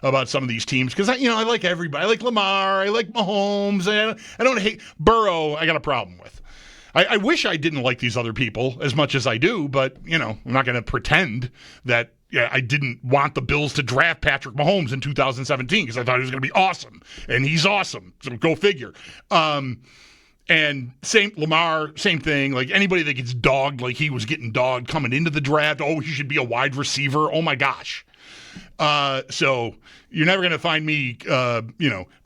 about some of these teams because I like everybody. I like Lamar. I like Mahomes. I don't hate Burrow. I got a problem with. I wish I didn't like these other people as much as I do, but I'm not going to pretend that I didn't want the Bills to draft Patrick Mahomes in 2017 because I thought he was going to be awesome, and he's awesome. So go figure. And same Lamar, same thing. Like anybody that gets dogged, like he was getting dogged coming into the draft. Oh, he should be a wide receiver. Oh my gosh. So you're never going to find me,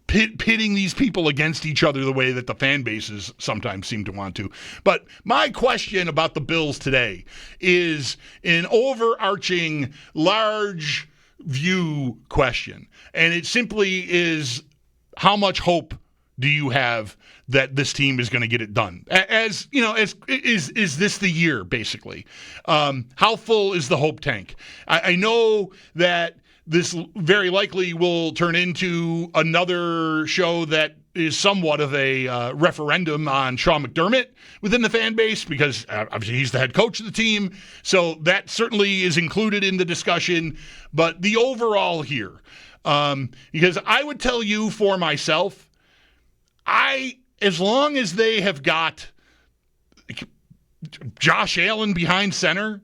pitting these people against each other the way that the fan bases sometimes seem to want to. But my question about the Bills today is an overarching, large view question. And it simply is, how much hope do you have that this team is going to get it done? Is this the year, basically? How full is the hope tank? I know that this very likely will turn into another show that is somewhat of a referendum on Sean McDermott within the fan base because obviously he's the head coach of the team. So that certainly is included in the discussion. But the overall here, because I would tell you for myself, as long as they have got Josh Allen behind center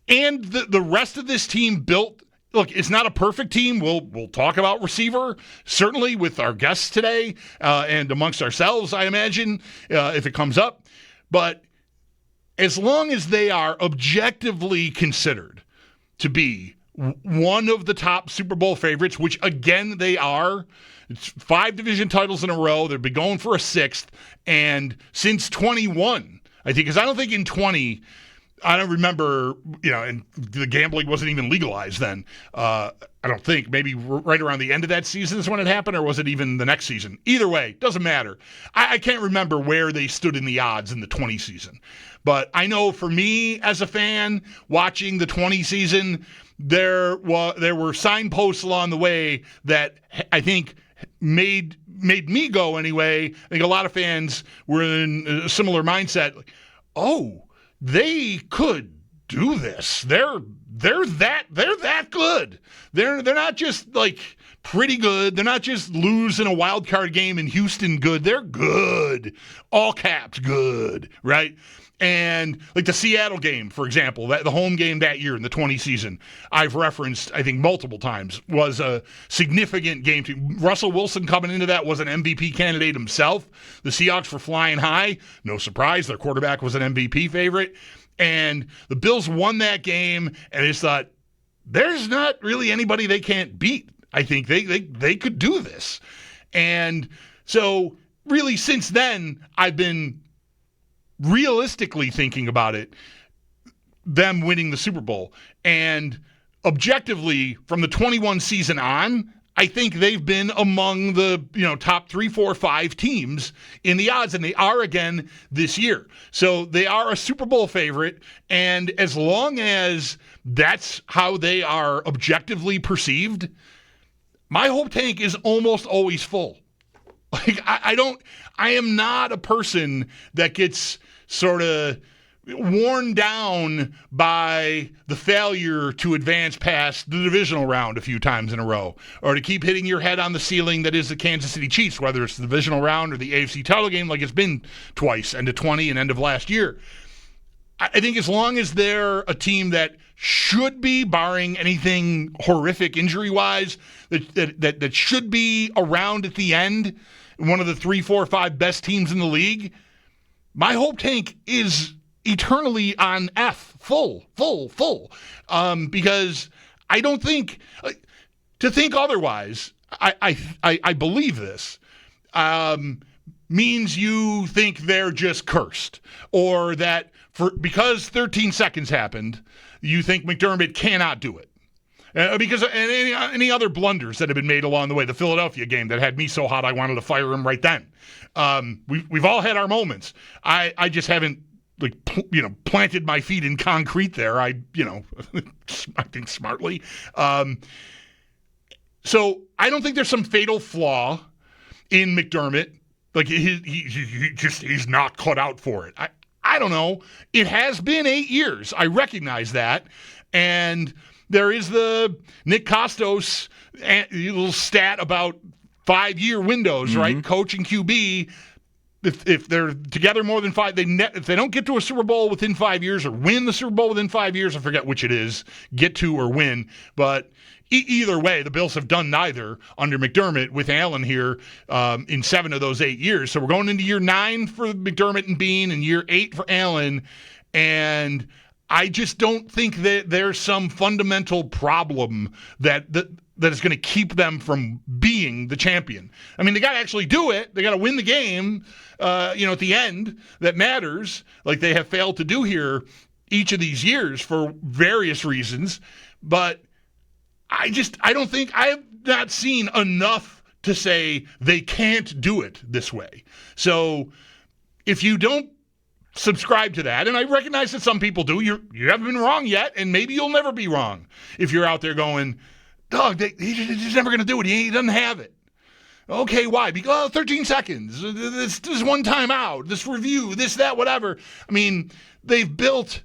and the rest of this team built. Look, it's not a perfect team. We'll talk about receiver, certainly with our guests today and amongst ourselves, I imagine, if it comes up. But as long as they are objectively considered to be one of the top Super Bowl favorites, which, again, they are. It's 5 division titles in a row. They've been going for a 6th. And since 21, I think, because I don't think in 20 – I don't remember, and the gambling wasn't even legalized then. I don't think. Maybe right around the end of that season is when it happened, or was it even the next season? Either way, doesn't matter. I can't remember where they stood in the odds in the 20 season. But I know for me as a fan watching the 20 season, there were signposts along the way that I think made me go anyway. I think a lot of fans were in a similar mindset. Like, oh, they could do this. They're that good. They're not just like pretty good. They're not just losing a wild card game in Houston good. They're good. All caps good, right? And like the Seattle game, for example, the home game that year in the 20 season, I've referenced, I think, multiple times, was a significant game. Russell Wilson coming into that was an MVP candidate himself. The Seahawks were flying high. No surprise, their quarterback was an MVP favorite. And the Bills won that game, and I just thought, there's not really anybody they can't beat. I think they could do this. And so really since then, I've been realistically thinking about it, them winning the Super Bowl. And objectively, from the 21 season on, I think they've been among the top 3, 4, 5 teams in the odds, and they are again this year. So they are a Super Bowl favorite, and as long as that's how they are objectively perceived, my hope tank is almost always full. Like I am not a person that gets sort of worn down by the failure to advance past the divisional round a few times in a row, or to keep hitting your head on the ceiling that is the Kansas City Chiefs, whether it's the divisional round or the AFC title game, like it's been twice, end of 20 and end of last year. I think as long as they're a team that should be, barring anything horrific injury-wise, that should be around at the end, one of the 3, 4, 5 best teams in the league, my hope tank is eternally on F, full. Because I don't think, to think otherwise, I believe this, means you think they're just cursed, or that because 13 seconds happened, you think McDermott cannot do it. Because any other blunders that have been made along the way, the Philadelphia game that had me so hot I wanted to fire him right then. We've all had our moments. I just haven't planted my feet in concrete there. I think smartly. So I don't think there's some fatal flaw in McDermott. Like he's not cut out for it. I don't know. It has been 8 years. I recognize that. And there is the Nick Costos little stat about 5-year windows, right? Coach and QB. If they're together more than 5, if they don't get to a Super Bowl within 5 years or win the Super Bowl within 5 years, I forget which it is, get to or win. But either way, the Bills have done neither under McDermott with Allen here in 7 of those 8 years. So we're going into year 9 for McDermott and Bean and year 8 for Allen. And I just don't think that there's some fundamental problem that is going to keep them from being the champion. I mean, they got to actually do it. They got to win the game, at the end that matters, like they have failed to do here each of these years for various reasons. But I have not seen enough to say they can't do it this way. So if you don't subscribe to that, and I recognize that some people do, you haven't been wrong yet, and maybe you'll never be wrong if you're out there going, dog, he's never going to do it. He doesn't have it. Okay, why? Because 13 seconds. This one time out. This review. This, that, whatever. I mean, they've built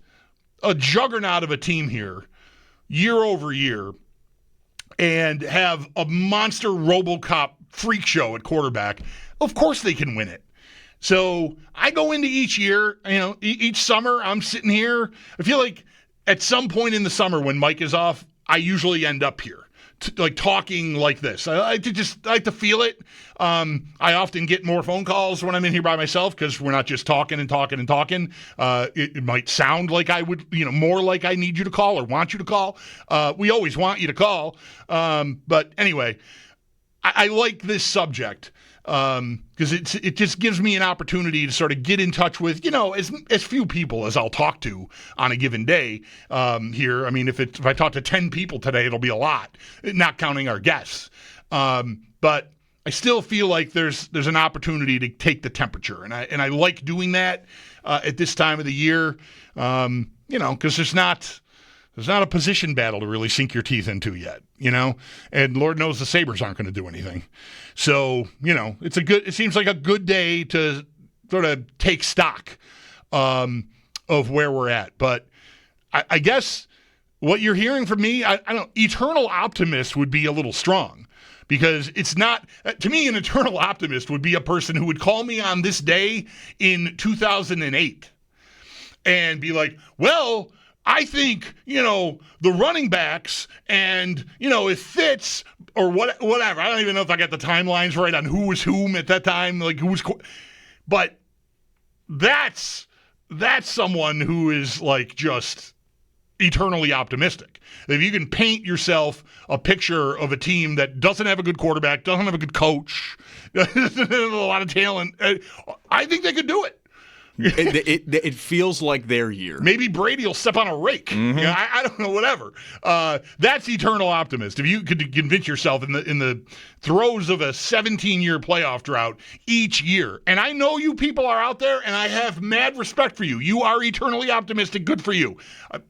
a juggernaut of a team here year over year and have a monster RoboCop freak show at quarterback. Of course they can win it. So I go into each year, each summer, I'm sitting here. I feel like at some point in the summer when Mike is off, I usually end up here. Talking like this. I like to feel it. I often get more phone calls when I'm in here by myself because we're not just talking and talking and talking. It might sound like I would, more like I need you to call or want you to call. We always want you to call. But anyway, I like this subject because it just gives me an opportunity to sort of get in touch with, as few people as I'll talk to on a given day here. I mean, if I talk to 10 people today, it'll be a lot, not counting our guests. But I still feel like there's an opportunity to take the temperature, and I like doing that at this time of the year, because there's not a position battle to really sink your teeth into yet, and Lord knows the Sabres aren't going to do anything. So, it seems like a good day to sort of take stock of where we're at. But I guess what you're hearing from me, I don't, eternal optimist would be a little strong, because it's not, to me, an eternal optimist would be a person who would call me on this day in 2008 and be like, well, I think, the running backs and, if Fitz or whatever. I don't even know if I got the timelines right on who was whom at that time, like who was. But that's someone who is like just eternally optimistic. If you can paint yourself a picture of a team that doesn't have a good quarterback, doesn't have a good coach, doesn't have a lot of talent, I think they could do it. It feels like their year. Maybe Brady will step on a rake. I don't know, whatever. That's eternal optimist. If you could convince yourself in the throes of a 17-year playoff drought each year, and I know you people are out there, and I have mad respect for you. You are eternally optimistic. Good for you.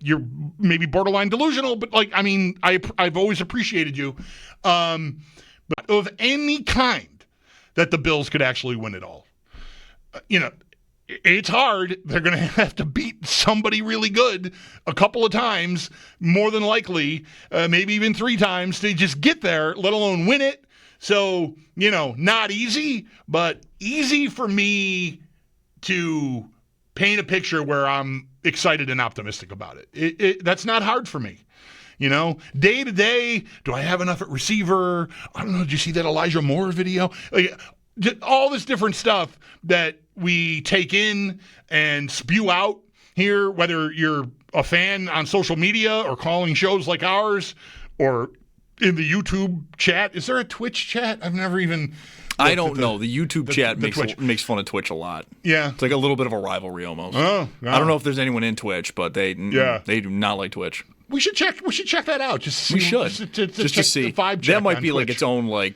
You're maybe borderline delusional, but I've always appreciated you. But of any kind that the Bills could actually win it all, it's hard. They're going to have to beat somebody really good a couple of times, more than likely, maybe even 3 times to just get there, let alone win it. So, not easy, but easy for me to paint a picture where I'm excited and optimistic about it. That's not hard for me. Day to day, do I have enough at receiver? I don't know. Did you see that Elijah Moore video? All this different stuff that we take in and spew out here, whether you're a fan on social media or calling shows like ours or in the YouTube chat. Is there a Twitch chat? I've never even... I don't know. The YouTube chat makes fun of Twitch a lot. Yeah. It's like a little bit of a rivalry almost. Oh, no. I don't know if there's anyone in Twitch, but they do not like Twitch. We should check that out. Just to see. The vibe check that might be Twitch. Like its own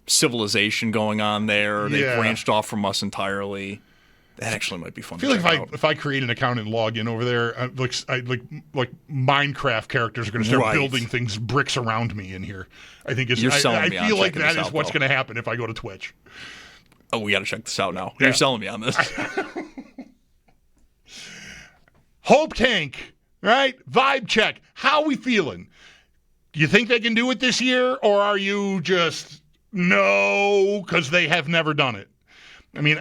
civilization going on there. They branched off from us entirely. That actually might be fun. I feel like if I create an account and log in over there, like Minecraft characters are going to start building things, bricks around me in here. I think You're selling me on feel like checking that is what's going to happen if I go to Twitch. Oh, we got to check this out now. Yeah. You're selling me on this. Hope tank, right? Vibe check. How we feeling? Do you think they can do it this year, or are you just no, because they have never done it? I mean,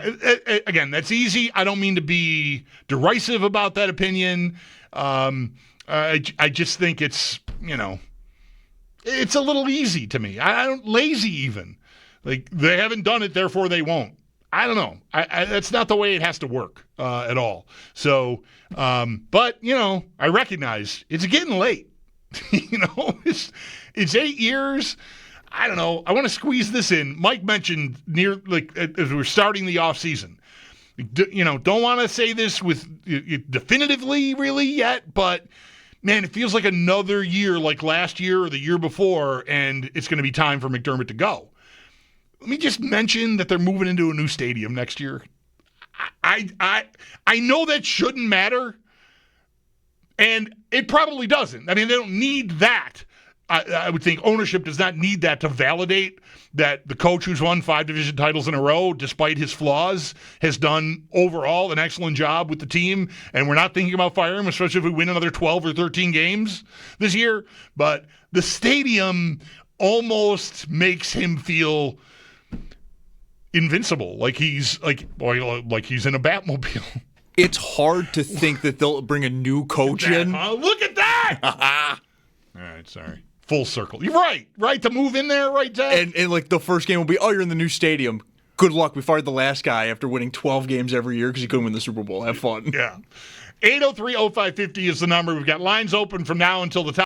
again, that's easy. I don't mean to be derisive about that opinion. I just think it's, it's a little easy to me. I don't lazy even. Like, they haven't done it, therefore they won't. I don't know. That's not the way it has to work at all. So, but, I recognize it's getting late. It's 8 years. I don't know. I want to squeeze this in. Mike mentioned as we're starting the offseason. Don't want to say this with definitively really yet, but man, it feels like another year like last year or the year before, and it's going to be time for McDermott to go. Let me just mention that they're moving into a new stadium next year. I know that shouldn't matter, and it probably doesn't. I mean, they don't need that. I would think ownership does not need that to validate that the coach who's won 5 division titles in a row, despite his flaws, has done overall an excellent job with the team. And we're not thinking about firing him, especially if we win another 12 or 13 games this year. But the stadium almost makes him feel invincible, like he's he's in a Batmobile. It's hard to think that they'll bring a new coach in. Look at that! All right, sorry. Full circle. You're right to move in there, right, Dad? And like the first game will be, you're in the new stadium. Good luck. We fired the last guy after winning 12 games every year because he couldn't win the Super Bowl. Have fun. Yeah. 803-0550 is the number. We've got lines open from now until the top.